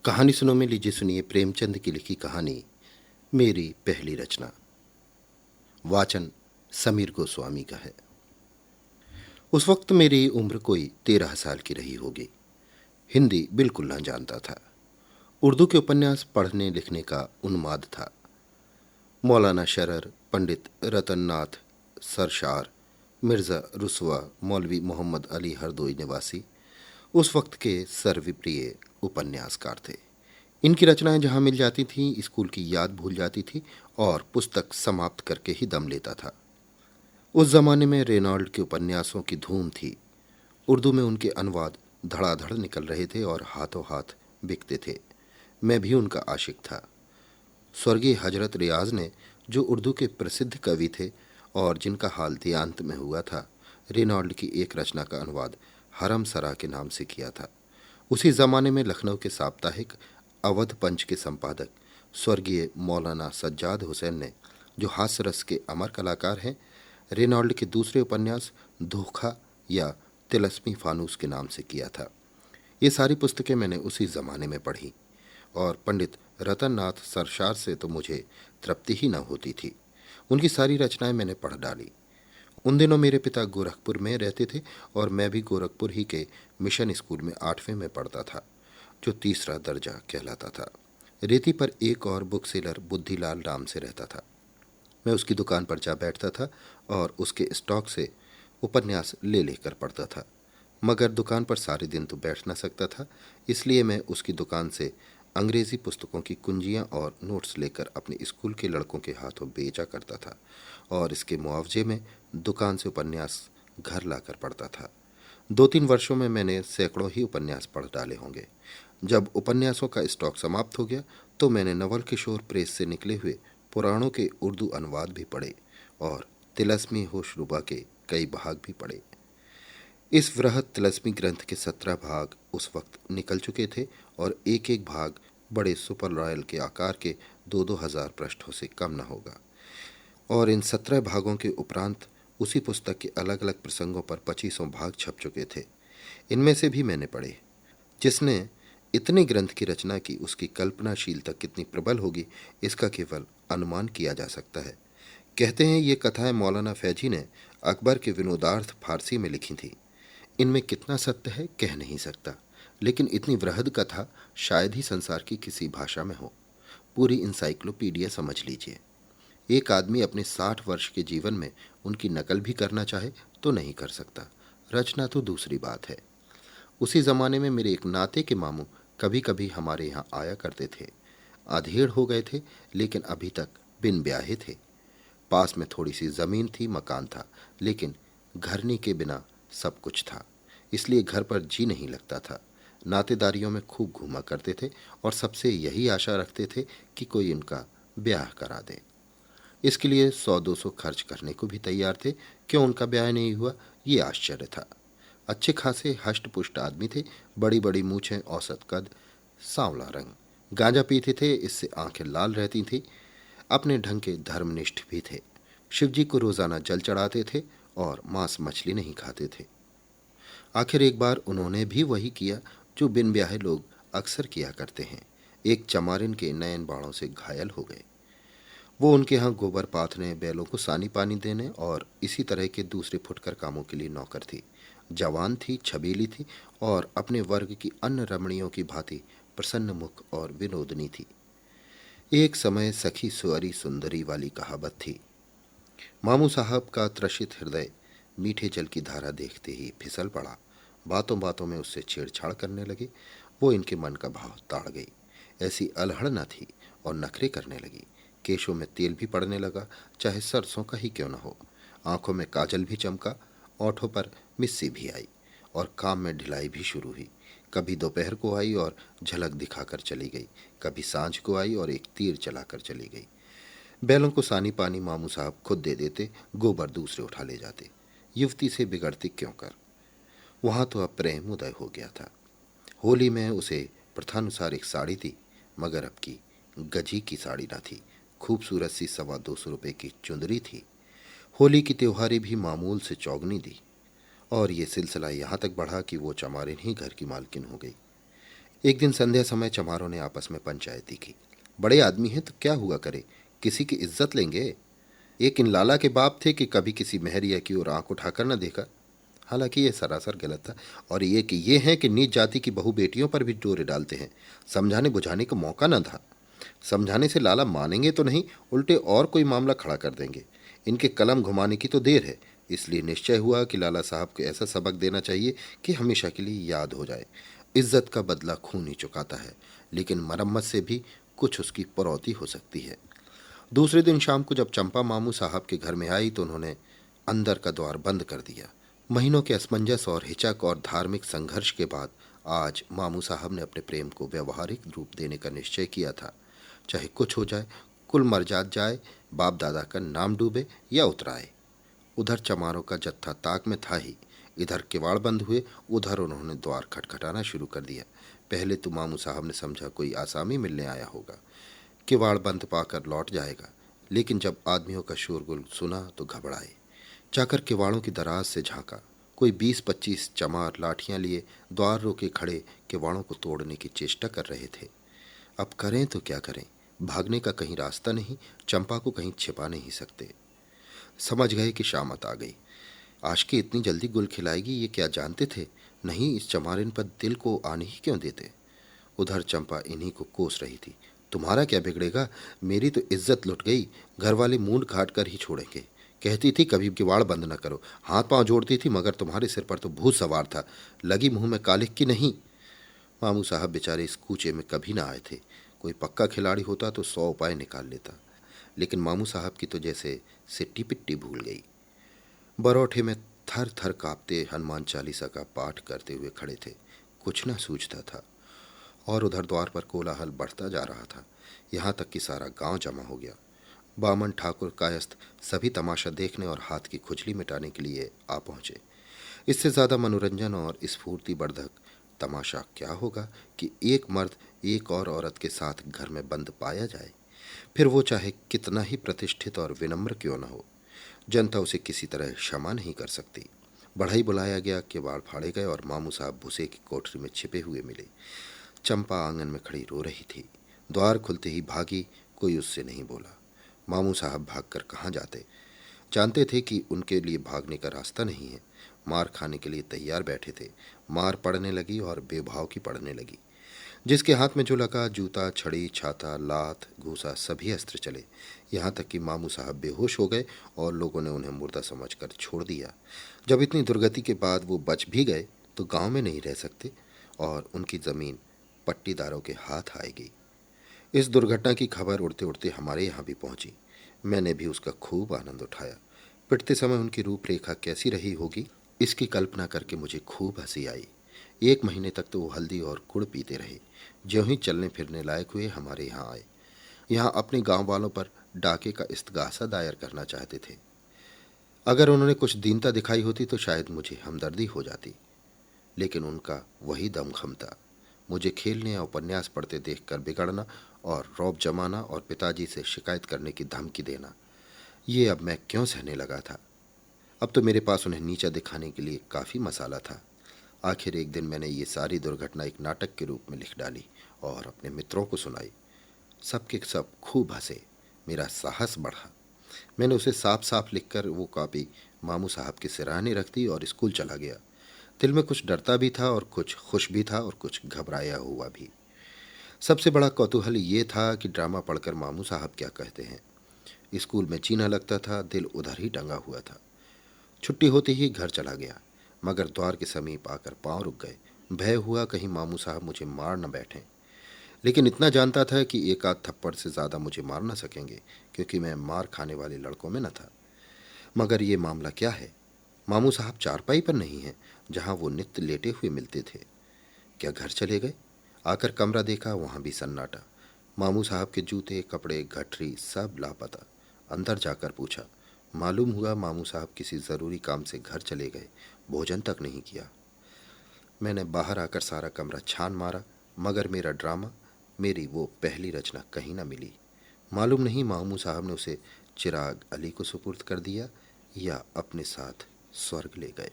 कहानी सुनो में लीजिए सुनिए प्रेमचंद की लिखी कहानी मेरी पहली रचना। वाचन समीर गोस्वामी का है। उस वक्त मेरी उम्र कोई 13 साल की रही होगी। हिंदी बिल्कुल न जानता था। उर्दू के उपन्यास पढ़ने लिखने का उन्माद था। मौलाना शरर, पंडित रतननाथ सरशार, मिर्ज़ा रुसवा, मौलवी मोहम्मद अली हरदोई निवासी उस वक्त के सर्वप्रिय उपन्यासकार थे। इनकी रचनाएं जहां मिल जाती थीं, स्कूल की याद भूल जाती थी और पुस्तक समाप्त करके ही दम लेता था। उस जमाने में रेनॉल्ड के उपन्यासों की धूम थी। उर्दू में उनके अनुवाद धड़ाधड़ निकल रहे थे और हाथों हाथ बिकते थे। मैं भी उनका आशिक था। स्वर्गीय हजरत रियाज ने, जो उर्दू के प्रसिद्ध कवि थे और जिनका हाल देहांत में हुआ था, रेनॉल्ड की एक रचना का अनुवाद हरम सरा के नाम से किया था। उसी जमाने में लखनऊ के साप्ताहिक अवध पंच के संपादक स्वर्गीय मौलाना सज्जाद हुसैन ने, जो हास्य रस के अमर कलाकार हैं, रेनॉल्ड के दूसरे उपन्यास धोखा या तिलस्मी फानूस के नाम से किया था। ये सारी पुस्तकें मैंने उसी जमाने में पढ़ी और पंडित रतननाथ सरशार से तो मुझे तृप्ति ही न होती थी। उनकी सारी रचनाएं मैंने पढ़ डाली। उन दिनों मेरे पिता गोरखपुर में रहते थे और मैं भी गोरखपुर ही के मिशन स्कूल में 8वीं में पढ़ता था, जो तीसरा दर्जा कहलाता था। रेती पर एक और बुक सेलर बुद्धिलाल नाम से रहता था। मैं उसकी दुकान पर जा बैठता था और उसके स्टॉक से उपन्यास ले लेकर पढ़ता था। मगर दुकान पर सारे दिन तो बैठ न सकता था, इसलिए मैं उसकी दुकान से अंग्रेजी पुस्तकों की कुंजियां और नोट्स लेकर अपने स्कूल के लड़कों के हाथों बेचा करता था और इसके मुआवजे में दुकान से उपन्यास घर लाकर पढ़ता था। 2-3 वर्षों में मैंने सैकड़ों ही उपन्यास पढ़ डाले होंगे। जब उपन्यासों का स्टॉक समाप्त हो गया तो मैंने नवल किशोर प्रेस से निकले हुए पुराणों के उर्दू अनुवाद भी पढ़े और तिलस्मी होशरुबा के कई भाग भी पढ़े। इस वृहत तिलस्मी ग्रंथ के 17 भाग उस वक्त निकल चुके थे और एक एक भाग बड़े सुपर रॉयल के आकार के 2-2 हजार पृष्ठों से कम न होगा। और इन 17 भागों के उपरांत उसी पुस्तक के अलग अलग प्रसंगों पर 25 भाग छप चुके थे। इनमें से भी मैंने पढ़े। जिसने इतने ग्रंथ की रचना की, उसकी कल्पनाशीलता कितनी प्रबल होगी, इसका केवल अनुमान किया जा सकता है। कहते हैं ये कथाएं मौलाना फैजी ने अकबर के विनोदार्थ फारसी में लिखी थी। इनमें कितना सत्य है कह नहीं सकता, लेकिन इतनी वृहद कथा शायद ही संसार की किसी भाषा में हो। पूरी इंसाइक्लोपीडिया समझ लीजिए। एक आदमी अपने 60 वर्ष के जीवन में उनकी नकल भी करना चाहे तो नहीं कर सकता। रचना तो दूसरी बात है। उसी जमाने में मेरे एक नाते के मामू कभी कभी हमारे यहाँ आया करते थे। अधेड़ हो गए थे, लेकिन अभी तक बिन ब्याहे थे। पास में थोड़ी सी जमीन थी, मकान था, लेकिन घरनी के बिना सब कुछ था, इसलिए घर पर जी नहीं लगता था। नातेदारियों में खूब घूमा करते थे और सबसे यही आशा रखते थे कि कोई उनका ब्याह करा दे। इसके लिए 100-200 खर्च करने को भी तैयार थे। क्यों उनका ब्याह नहीं हुआ, ये आश्चर्य था। अच्छे खासे हष्ट पुष्ट आदमी थे, बड़ी बड़ी मूछें, औसत कद, सांवला रंग। गांजा पीते थे, इससे आंखें लाल रहती थी। अपने ढंग के धर्मनिष्ठ भी थे। शिवजी को रोजाना जल चढ़ाते थे और मांस मछली नहीं खाते थे। आखिर एक बार उन्होंने भी वही किया जो बिन ब्याहे लोग अक्सर किया करते हैं। एक चमारिन के नयन बाणों से घायल हो गए। वो उनके यहाँ गोबर पाथने, बैलों को सानी पानी देने और इसी तरह के दूसरे फुटकर कामों के लिए नौकर थी। जवान थी, छबीली थी और अपने वर्ग की अन्य रमणियों की भांति प्रसन्न मुख और विनोदनी थी। एक समय सखी सुअरी सुंदरी वाली कहावत थी। मामू साहब का त्रसित हृदय मीठे जल की धारा देखते ही फिसल पड़ा। बातों बातों में उससे छेड़छाड़ करने लगे। वो इनके मन का भाव ताड़ गई। ऐसी अलहड़ न थी और नखरे करने लगी। केशों में तेल भी पड़ने लगा, चाहे सरसों का ही क्यों न हो। आंखों में काजल भी चमका, ओठों पर मिस्सी भी आई और काम में ढिलाई भी शुरू हुई। कभी दोपहर को आई और झलक दिखाकर चली गई, कभी सांझ को आई और एक तीर चलाकर चली गई। बैलों को सानी पानी मामू साहब खुद दे देते, गोबर दूसरे उठा ले जाते। युवती से बिगड़ती क्यों कर। वहां तो अब प्रेम उदय हो गया था। होली में उसे प्रथानुसार एक साड़ी दी, मगर अब की गजी की साड़ी न थी। खूबसूरत सी 225 रुपये की चुंदरी थी। होली की त्योहारी भी मामूल से चौगनी दी और ये सिलसिला यहाँ तक बढ़ा कि वो चमारिन ही घर की मालकिन हो गई। एक दिन संध्या समय चमारों ने आपस में पंचायती की। बड़े आदमी हैं तो क्या हुआ करे, किसी की इज्जत लेंगे। एक इन लाला के बाप थे कि कभी किसी मेहरिया की ओर आंख उठाकर न देखा। हालांकि ये सरासर गलत था। और ये कि ये हैं कि नीच जाति की बहु बेटियों पर भी डोरे डालते हैं। समझाने बुझाने का मौका न था। समझाने से लाला मानेंगे तो नहीं, उल्टे और कोई मामला खड़ा कर देंगे। इनके कलम घुमाने की तो देर है। इसलिए निश्चय हुआ कि लाला साहब को ऐसा सबक देना चाहिए कि हमेशा के लिए याद हो जाए। इज्जत का बदला खून ही चुकाता है, लेकिन मरम्मत से भी कुछ उसकी पड़ौती हो सकती है। दूसरे दिन शाम को जब चंपा मामू साहब के घर में आई तो उन्होंने अंदर का द्वार बंद कर दिया। महीनों के असमंजस और हिचक और धार्मिक संघर्ष के बाद आज मामू साहब ने अपने प्रेम को व्यवहारिक रूप देने का निश्चय किया था। चाहे कुछ हो जाए, कुल मरजात जाए, बाप दादा का नाम डूबे या उतराए। उधर चमारों का जत्था ताक में था ही। इधर किवाड़ बंद हुए, उधर उन्होंने द्वार खटखटाना शुरू कर दिया। पहले तो मामू साहब ने समझा कोई आसामी मिलने आया होगा, किवाड़ बंद पाकर लौट जाएगा। लेकिन जब आदमियों का शोरगुल सुना तो घबराए। जाकर किवाड़ों की दराज से झांका। कोई 20-25 चमार लाठियां लिए द्वार रोके खड़े किवाड़ों को तोड़ने की चेष्टा कर रहे थे। अब करें तो क्या करें, भागने का कहीं रास्ता नहीं, चंपा को कहीं छिपा नहीं सकते। समझ गए कि शामत आ गई। आशिकी इतनी जल्दी गुल खिलाएगी ये क्या जानते थे। नहीं, इस चमारिन पर दिल को आने ही क्यों देते। उधर चंपा इन्हीं को कोस रही थी। तुम्हारा क्या बिगड़ेगा, मेरी तो इज्जत लुट गई। घर वाले मूंड काट कर ही छोड़ेंगे। कहती थी कभी किवाड़ बंद न करो, हाथ पांव जोड़ती थी, मगर तुम्हारे सिर पर तो भूत सवार था। लगी मुंह में कालिक की नहीं। मामू साहब बेचारे इस कूचे में कभी ना आए थे। कोई पक्का खिलाड़ी होता तो 100 उपाय निकाल लेता। लेकिन मामू साहब की तो जैसे सिट्टी पिट्टी भूल गई। बरौठे में थर थर कांपते हनुमान चालीसा का पाठ करते हुए खड़े थे। कुछ न सूझता था। और उधर द्वार पर कोलाहल बढ़ता जा रहा था। यहाँ तक कि सारा गांव जमा हो गया। बामन ठाकुर कायस्थ सभी तमाशा देखने और हाथ की खुजली मिटाने के लिए आ पहुंचे। इससे ज़्यादा मनोरंजन और स्फूर्तिवर्धक तमाशा क्या होगा कि एक मर्द एक और औरत के साथ घर में बंद पाया जाए, फिर वो चाहे कितना ही प्रतिष्ठित और विनम्र क्यों न हो। जनता उसे किसी तरह क्षमा नहीं कर सकती। बढ़ई बुलाया गया, किवाड़ फाड़े गए और मामू साहब भूसे की कोठरी में छिपे हुए मिले। चंपा आंगन में खड़ी रो रही थी। द्वार खुलते ही भागी, कोई उससे नहीं बोला। मामू साहब भागकर कहाँ जाते। जानते थे कि उनके लिए भागने का रास्ता नहीं है। मार खाने के लिए तैयार बैठे थे। मार पड़ने लगी और बेभाव की पड़ने लगी। जिसके हाथ में जो लगा, जूता, छड़ी, छाता, लात, घूसा, सभी अस्त्र चले। यहाँ तक कि मामू साहब बेहोश हो गए और लोगों ने उन्हें मुर्दा समझकर छोड़ दिया। जब इतनी दुर्गति के बाद वो बच भी गए तो गांव में नहीं रह सकते और उनकी ज़मीन पट्टीदारों के हाथ आएगी। इस दुर्घटना की खबर उड़ते उड़ते हमारे यहाँ भी पहुंची। मैंने भी उसका खूब आनंद उठाया। पिटते समय उनकी रूपरेखा कैसी रही होगी, इसकी कल्पना करके मुझे खूब हंसी आई। 1 महीने तक तो वो हल्दी और गुड़ पीते रहे। ज्यों ही चलने फिरने लायक हुए हमारे यहाँ आए। यहाँ अपने गांव वालों पर डाके का इस्तगासा दायर करना चाहते थे। अगर उन्होंने कुछ दीनता दिखाई होती तो शायद मुझे हमदर्दी हो जाती। लेकिन उनका वही दमखम था। मुझे खेलने या उपन्यास पढ़ते देखकर बिगड़ना और रौब जमाना और पिताजी से शिकायत करने की धमकी देना, ये अब मैं क्यों सहने लगा था। अब तो मेरे पास उन्हें नीचा दिखाने के लिए काफ़ी मसाला था। आखिर एक दिन मैंने ये सारी दुर्घटना एक नाटक के रूप में लिख डाली और अपने मित्रों को सुनाई। सबके सब खूब हंसे। मेरा साहस बढ़ा। मैंने उसे साफ साफ लिखकर वो कॉपी मामू साहब के सिरहाने रख दी और स्कूल चला गया। दिल में कुछ डरता भी था और कुछ खुश भी था और कुछ घबराया हुआ भी। सबसे बड़ा कौतूहल ये था कि ड्रामा पढ़कर मामू साहब क्या कहते हैं। स्कूल में जीना लगता था, दिल उधर ही टंगा हुआ था। छुट्टी होते ही घर चला गया, मगर द्वार के समीप आकर पांव रुक गए। भय हुआ कहीं मामू साहब मुझे मार न बैठें। लेकिन इतना जानता था कि एक आध थप्पड़ से ज़्यादा मुझे मार न सकेंगे, क्योंकि मैं मार खाने वाले लड़कों में न था। मगर ये मामला क्या है, मामू साहब चारपाई पर नहीं हैं जहाँ वो नित्य लेटे हुए मिलते थे। क्या घर चले गए। आकर कमरा देखा, वहाँ भी सन्नाटा। मामू साहब के जूते, कपड़े, गठरी सब लापता। अंदर जाकर पूछा, मालूम हुआ मामू साहब किसी ज़रूरी काम से घर चले गए, भोजन तक नहीं किया। मैंने बाहर आकर सारा कमरा छान मारा, मगर मेरा ड्रामा, मेरी वो पहली रचना कहीं न मिली। मालूम नहीं मामू साहब ने उसे चिराग अली को सुपुर्द कर दिया या अपने साथ स्वर्ग ले गए।